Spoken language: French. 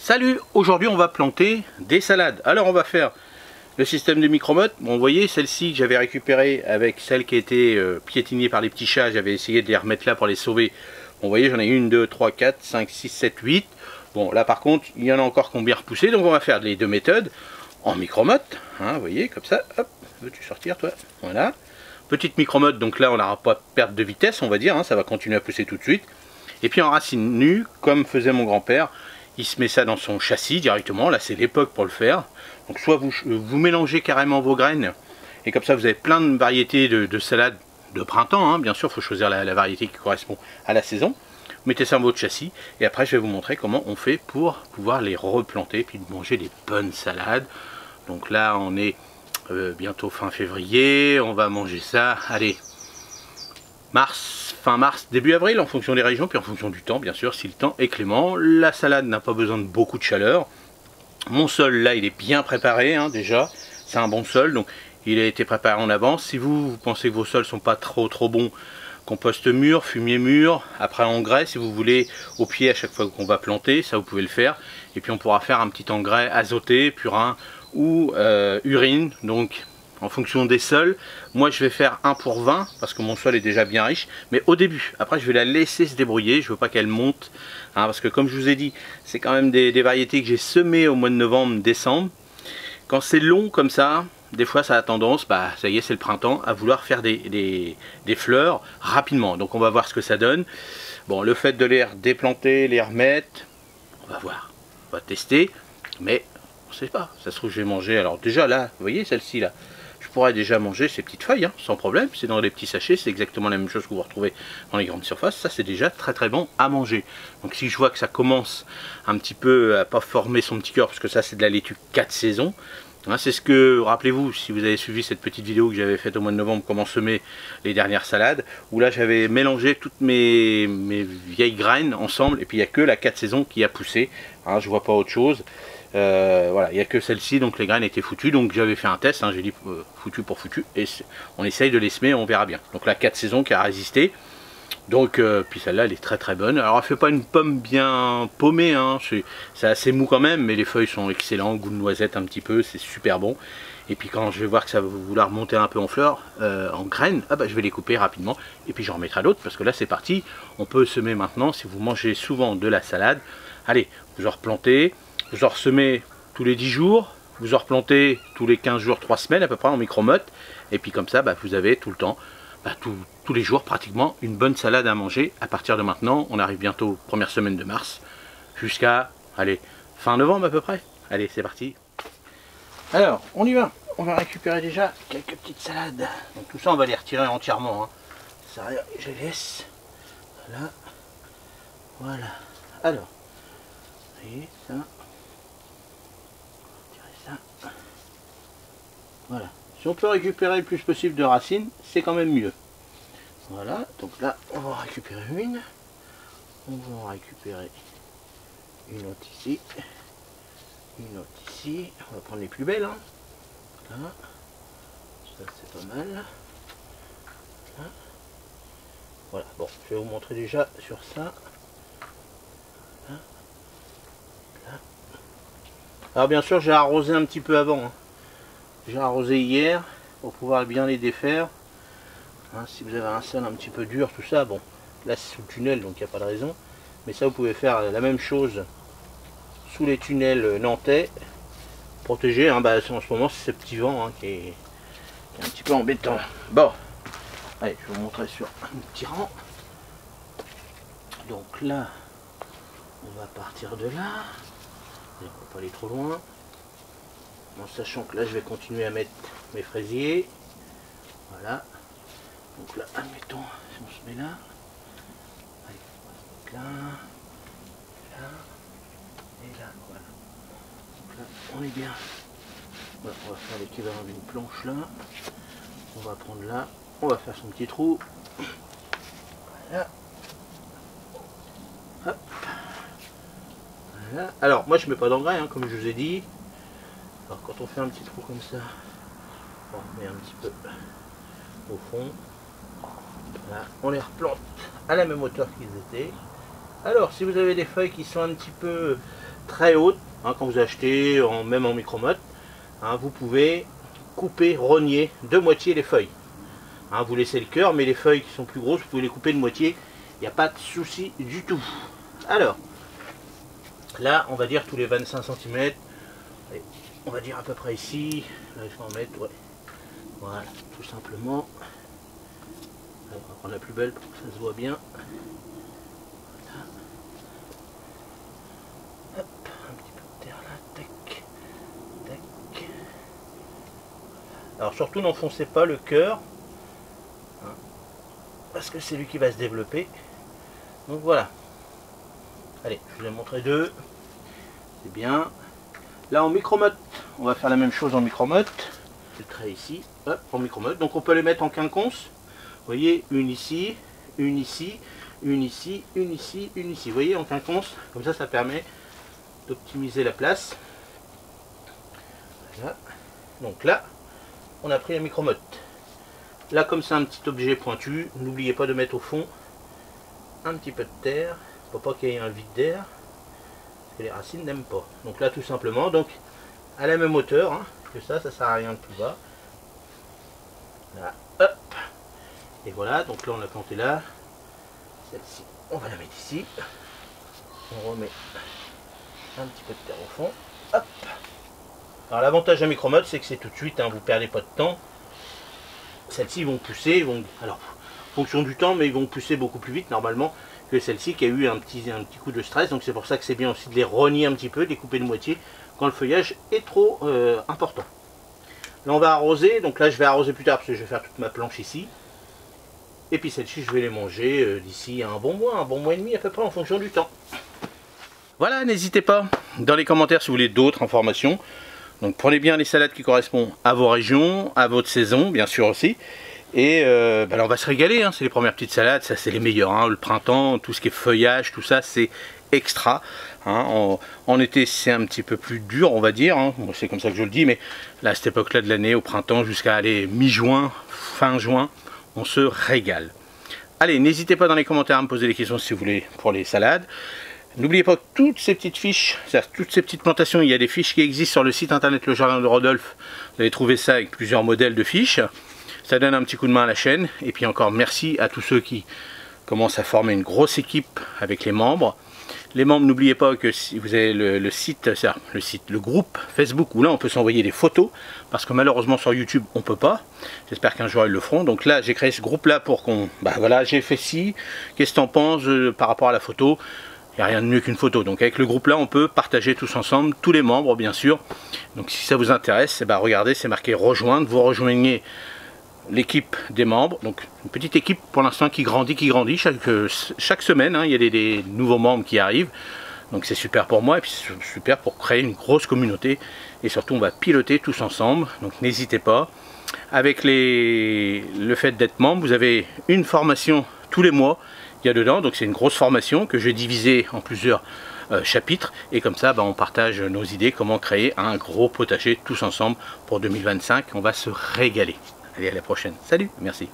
Salut, aujourd'hui on va planter des salades. Alors on va faire le système de micro-mottes. Bon, vous voyez celle-ci que j'avais récupérée avec celle qui a été piétinée par les petits chats. J'avais essayé de les remettre là pour les sauver. Bon, vous voyez, j'en ai 1, 2, 3, 4, 5, 6, 7, 8. Bon, là par contre, il y en a encore qui ont bien repoussé. Donc on va faire les deux méthodes en micro-mottes. Hein, vous voyez, comme ça. Hop, veux-tu sortir toi? Voilà. Petite micro-motte, donc là on n'aura pas de perte de vitesse, on va dire. Hein, ça va continuer à pousser tout de suite. Et puis en racine nue, comme faisait mon grand-père, il se met ça dans son châssis directement. Là c'est l'époque pour le faire. Donc soit vous mélangez carrément vos graines, et comme ça vous avez plein de variétés de salades de printemps. Hein. Bien sûr, il faut choisir la variété qui correspond à la saison. Vous mettez ça dans votre châssis, et après je vais vous montrer comment on fait pour pouvoir les replanter, puis de manger des bonnes salades. Donc là on est bientôt fin février, on va manger ça, allez, fin mars, début avril, en fonction des régions, puis en fonction du temps, bien sûr, si le temps est clément. La salade n'a pas besoin de beaucoup de chaleur. Mon sol, là, il est bien préparé, hein, déjà. C'est un bon sol, donc il a été préparé en avance. Si vous pensez que vos sols sont pas trop bons, compost mûr, fumier mûr, après engrais, si vous voulez, au pied à chaque fois qu'on va planter, ça vous pouvez le faire. Et puis on pourra faire un petit engrais azoté, purin ou urine, donc en fonction des sols. Moi je vais faire 1 pour 20 parce que mon sol est déjà bien riche, mais au début. Après je vais la laisser se débrouiller, je veux pas qu'elle monte, hein, parce que comme je vous ai dit, c'est quand même des variétés que j'ai semées au mois de novembre, décembre. Quand c'est long comme ça, des fois ça a tendance, bah ça y est, c'est le printemps, à vouloir faire des fleurs rapidement. Donc on va voir ce que ça donne. Bon, le fait de les déplanter, les remettre, on va voir, on va tester, mais on sait pas, ça se trouve je vais manger. Alors déjà là, vous voyez celle-ci là, je pourrais déjà manger ces petites feuilles, hein, sans problème. C'est dans les petits sachets, c'est exactement la même chose que vous retrouvez dans les grandes surfaces. Ça c'est déjà très bon à manger. Donc si je vois que ça commence un petit peu à pas former son petit cœur, parce que ça c'est de la laitue 4 saisons, hein, c'est ce que, rappelez-vous, si vous avez suivi cette petite vidéo que j'avais faite au mois de novembre, comment semer les dernières salades, où là j'avais mélangé toutes mes vieilles graines ensemble, et puis il n'y a que la 4 saisons qui a poussé, hein, je vois pas autre chose. Voilà, il n'y a que celle-ci, donc les graines étaient foutues, donc j'avais fait un test, hein, j'ai dit foutu pour foutu, et on essaye de les semer, on verra bien. Donc la 4 saisons qui a résisté, donc puis celle-là elle est très bonne. Alors elle fait pas une pomme bien paumée, hein, c'est assez mou quand même, mais les feuilles sont excellentes, goût de noisette un petit peu, c'est super bon. Et puis quand je vais voir que ça va vouloir monter un peu en fleurs, en graines, ah bah, je vais les couper rapidement, et puis j'en remettrai d'autres, parce que là c'est parti, on peut semer maintenant. Si vous mangez souvent de la salade, allez, vous en replantez, vous en ressemez tous les 10 jours, vous en replantez tous les 15 jours, 3 semaines à peu près en micro-mottes, et puis comme ça, bah, vous avez tout le temps, bah, tous les jours pratiquement, une bonne salade à manger. À partir de maintenant, on arrive bientôt première semaine de mars, jusqu'à, allez, fin novembre à peu près. Allez, c'est parti. Alors, on y va. On va récupérer déjà quelques petites salades. Donc tout ça, on va les retirer entièrement. Hein. Ça, je les laisse. Voilà. Voilà. Alors, vous voyez ça. Ça. Voilà. Si on peut récupérer le plus possible de racines, c'est quand même mieux. Voilà, donc là on va en récupérer une. On va en récupérer une autre ici. Une autre ici. On va prendre les plus belles. Hein. Là. Ça c'est pas mal. Là. Voilà, bon, je vais vous montrer déjà sur ça. Là. Là. Alors bien sûr j'ai arrosé un petit peu avant. Hein. J'ai arrosé hier pour pouvoir bien les défaire. Hein, si vous avez un sol un petit peu dur, tout ça, bon, là c'est sous le tunnel donc il n'y a pas de raison. Mais ça vous pouvez faire la même chose sous les tunnels nantais. Protégé, hein, bah, en ce moment c'est ce petit vent hein, qui est un petit peu embêtant. Bon, allez, je vais vous montrer sur un petit rang. Donc là, on va partir de là. On ne va pas aller trop loin. En sachant que là je vais continuer à mettre mes fraisiers. Voilà. Donc là, admettons, si on se met là. Allez, on va se mettre là. Là. Et là, voilà. Donc là, on est bien. Voilà, on va faire l'équivalent d'une planche là. On va prendre là. On va faire son petit trou. Voilà. Hop. Voilà. Alors, moi je mets pas d'engrais, hein, comme je vous ai dit. Alors quand on fait un petit trou comme ça, on met un petit peu au fond. Voilà, on les replante à la même hauteur qu'ils étaient. Alors si vous avez des feuilles qui sont un petit peu très haute, hein, quand vous achetez, même en micro-mode, hein, vous pouvez couper, rogner de moitié les feuilles. Hein, vous laissez le cœur, mais les feuilles qui sont plus grosses, vous pouvez les couper de moitié, il n'y a pas de souci du tout. Alors, là, on va dire tous les 25 cm, on va dire à peu près ici, là, je vais en mettre, ouais. Voilà, tout simplement. On va prendre la plus belle pour que ça se voit bien. Voilà. Hop, un petit peu de terre là, tac, tac. Alors surtout n'enfoncez pas le cœur, hein, parce que c'est lui qui va se développer. Donc voilà. Allez, je vous ai montré deux. C'est bien. Là en micro-mode, on va faire la même chose en micro-mode. Le trait ici, hop, en micro-mode. Donc on peut les mettre en quinconce. Vous voyez, une ici, une ici, une ici, une ici, une ici. Vous voyez, en quinconce, comme ça permet d'optimiser la place. Voilà. Donc là, on a pris la micro-mode. Là, comme c'est un petit objet pointu, n'oubliez pas de mettre au fond un petit peu de terre, pour pas qu'il y ait un vide d'air, parce que les racines n'aiment pas. Donc là, tout simplement, donc à la même hauteur, hein, que ça sert à rien de plus bas. Là, hop. Et voilà, donc là on l'a planté là. Celle-ci, on va la mettre ici. On remet un petit peu de terre au fond. Hop. Alors l'avantage d'un micro-mode, c'est que c'est tout de suite, hein, vous ne perdez pas de temps. Celles-ci vont pousser, alors en fonction du temps, mais ils vont pousser beaucoup plus vite normalement que celle-ci qui a eu un petit coup de stress. Donc c'est pour ça que c'est bien aussi de les rogner un petit peu, de les couper de moitié quand le feuillage est trop important. Là on va arroser, donc là je vais arroser plus tard parce que je vais faire toute ma planche ici. Et puis celle-ci, je vais les manger d'ici un bon mois et demi à peu près en fonction du temps. Voilà, n'hésitez pas dans les commentaires si vous voulez d'autres informations. Donc prenez bien les salades qui correspondent à vos régions, à votre saison, bien sûr aussi. Et là, on va se régaler, hein. C'est les premières petites salades, ça c'est les meilleures. Hein. Le printemps, tout ce qui est feuillage, tout ça, c'est extra. Hein. En été, c'est un petit peu plus dur, on va dire. Hein. Bon, c'est comme ça que je le dis, mais là, à cette époque-là de l'année, au printemps, jusqu'à aller mi-juin, fin juin, on se régale. Allez, n'hésitez pas dans les commentaires à me poser des questions si vous voulez pour les salades. N'oubliez pas que toutes ces petites fiches, toutes ces petites plantations, il y a des fiches qui existent sur le site internet Le Jardin de Rodolphe. Vous allez trouver ça avec plusieurs modèles de fiches. Ça donne un petit coup de main à la chaîne. Et puis encore merci à tous ceux qui commencent à former une grosse équipe avec les membres. Les membres, n'oubliez pas que si vous avez le groupe Facebook où là on peut s'envoyer des photos, parce que malheureusement sur YouTube on peut pas. J'espère qu'un jour ils le feront. Donc là j'ai créé ce groupe là pour qu'on, voilà, j'ai fait ci, qu'est-ce que t'en penses par rapport à la photo? Il n'y a rien de mieux qu'une photo. Donc avec le groupe là on peut partager tous ensemble, tous les membres bien sûr. Donc si ça vous intéresse, regardez, c'est marqué rejoindre, vous rejoignez l'équipe des membres, donc une petite équipe pour l'instant qui grandit chaque semaine, hein, il y a des nouveaux membres qui arrivent, donc c'est super pour moi et puis c'est super pour créer une grosse communauté et surtout on va piloter tous ensemble. Donc n'hésitez pas, avec le fait d'être membre, vous avez une formation tous les mois, il y a dedans, donc c'est une grosse formation que je vais diviser en plusieurs chapitres et comme ça on partage nos idées, comment créer un gros potager tous ensemble pour 2025, on va se régaler. Allez, à la prochaine. Salut, merci.